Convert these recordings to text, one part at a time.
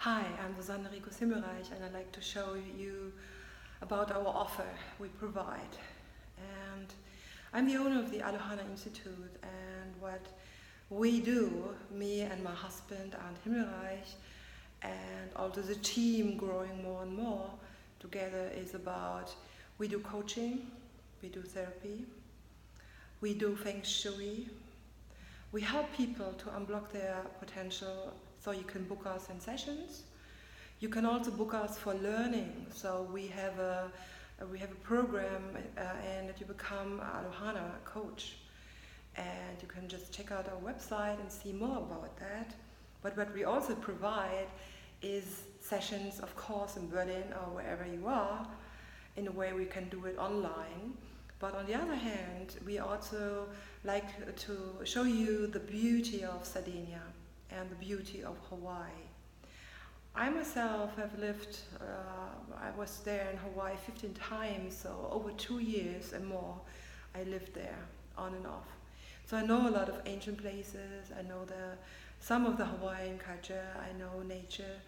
Hi, I'm Susanne Rikus Himmelreich, and I'd like to show you about our offer we provide. And I'm the owner of the Alohana Institute, and what we do, me and my husband and Himmelreich, and also the team growing more and more together, is about we do coaching, we do therapy, we do feng shui. We help people to unblock their potential, so you can book us in sessions. You can also book us for learning. So we have a program, and that you become Alohana coach. And you can just check out our website and see more about that. But what we also provide is sessions, of course, in Berlin or wherever you are. In a way we can do it online. But on the other hand, we also like to show you the beauty of Sardinia and the beauty of Hawaii. I myself have lived, I was there in Hawaii 15 times, so over 2 years and more I lived there, on and off. So I know a lot of ancient places, I know some of the Hawaiian culture, I know nature,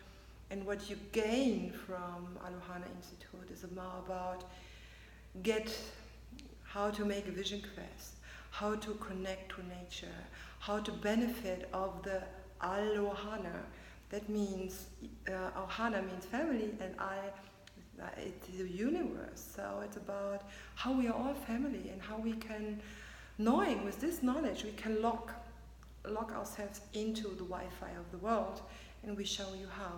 and what you gain from Alohana Institute is more about how to make a vision quest, how to connect to nature, how to benefit of the Alohana. That means, Ohana means family, and it's the universe. So it's about how we are all family and how we can, knowing with this knowledge, we can lock ourselves into the Wi-Fi of the world, and we show you how.